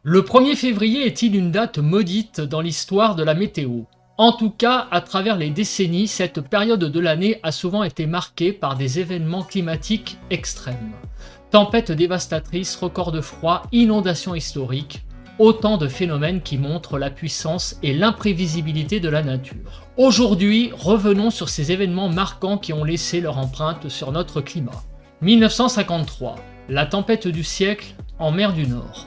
Le 1er février est-il une date maudite dans l'histoire de la météo? En tout cas, à travers les décennies, cette période de l'année a souvent été marquée par des événements climatiques extrêmes. Tempêtes dévastatrices, records de froid, inondations historiques, autant de phénomènes qui montrent la puissance et l'imprévisibilité de la nature. Aujourd'hui, revenons sur ces événements marquants qui ont laissé leur empreinte sur notre climat. 1953, la tempête du siècle en mer du Nord.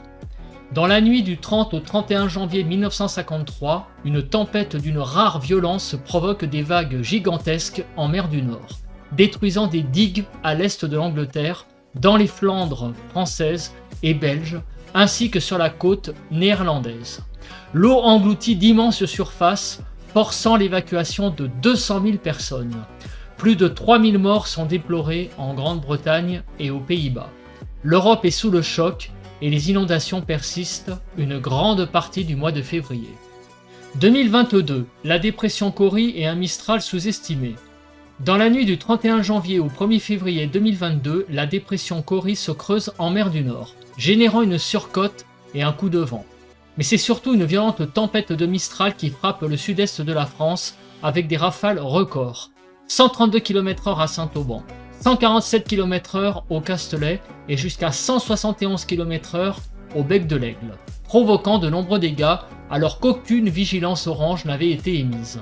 Dans la nuit du 30 au 31 janvier 1953, une tempête d'une rare violence provoque des vagues gigantesques en mer du Nord, détruisant des digues à l'est de l'Angleterre, dans les Flandres françaises et belges, ainsi que sur la côte néerlandaise. L'eau engloutit d'immenses surfaces, forçant l'évacuation de 200 000 personnes. Plus de 3000 morts sont déplorés en Grande-Bretagne et aux Pays-Bas. L'Europe est sous le choc et les inondations persistent une grande partie du mois de février. 2022, la dépression Cory et un Mistral sous-estimé. Dans la nuit du 31 janvier au 1er février 2022, la dépression Cory se creuse en mer du Nord, générant une surcote et un coup de vent. Mais c'est surtout une violente tempête de Mistral qui frappe le sud-est de la France avec des rafales records. 132 km/h à Saint-Auban, 147 km/h au Castellet et jusqu'à 171 km/h au Bec de l'Aigle, provoquant de nombreux dégâts alors qu'aucune vigilance orange n'avait été émise.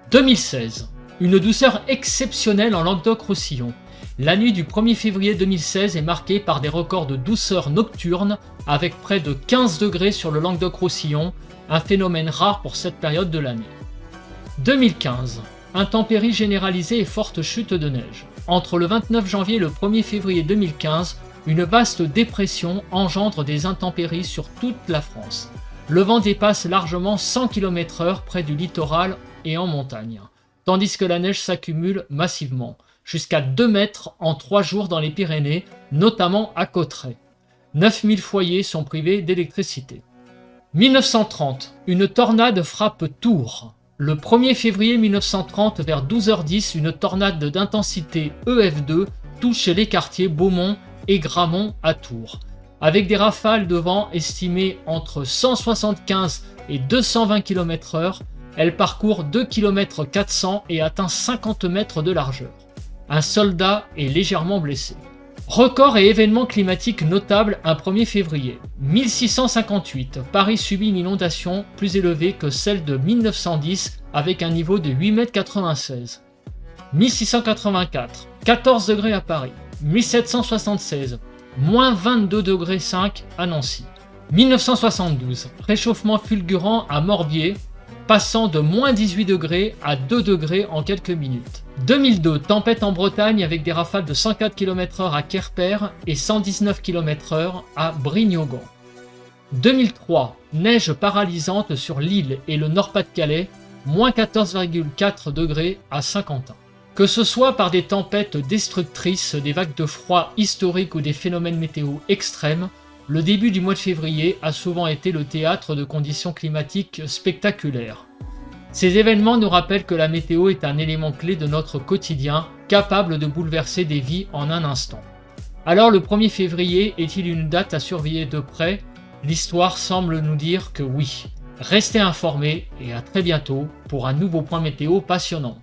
2016. Une douceur exceptionnelle en Languedoc-Roussillon. La nuit du 1er février 2016 est marquée par des records de douceur nocturne avec près de 15 degrés sur le Languedoc-Roussillon, un phénomène rare pour cette période de l'année. 2015. Intempéries généralisées et forte chute de neige. Entre le 29 janvier et le 1er février 2015, une vaste dépression engendre des intempéries sur toute la France. Le vent dépasse largement 100 km/h près du littoral et en montagne, tandis que la neige s'accumule massivement, jusqu'à 2 mètres en 3 jours dans les Pyrénées, notamment à Cauterets. 9000 foyers sont privés d'électricité. 1930, une tornade frappe Tours. Le 1er février 1930, vers 12h10, une tornade d'intensité EF2 touche les quartiers Beaumont et Gramont à Tours. Avec des rafales de vent estimées entre 175 et 220 km/h, elle parcourt 2 km 400 et atteint 50 mètres de largeur. Un soldat est légèrement blessé. Record et événements climatiques notables un 1er février. 1658, Paris subit une inondation plus élevée que celle de 1910 avec un niveau de 8,96 m. 1684, 14 degrés à Paris. 1776, moins 22,5 degrés à Nancy. 1972, réchauffement fulgurant à Morbier, passant de moins 18 degrés à 2 degrés en quelques minutes. 2002, tempête en Bretagne avec des rafales de 104 km/h à Querpère et 119 km/h à Brignogan. 2003, neige paralysante sur l'île et le Nord-Pas-de-Calais, moins 14,4 degrés à Saint-Quentin. Que ce soit par des tempêtes destructrices, des vagues de froid historiques ou des phénomènes météo extrêmes, le début du mois de février a souvent été le théâtre de conditions climatiques spectaculaires. Ces événements nous rappellent que la météo est un élément clé de notre quotidien, capable de bouleverser des vies en un instant. Alors le 1er février est-il une date à surveiller de près? L'histoire semble nous dire que oui. Restez informés et à très bientôt pour un nouveau point météo passionnant.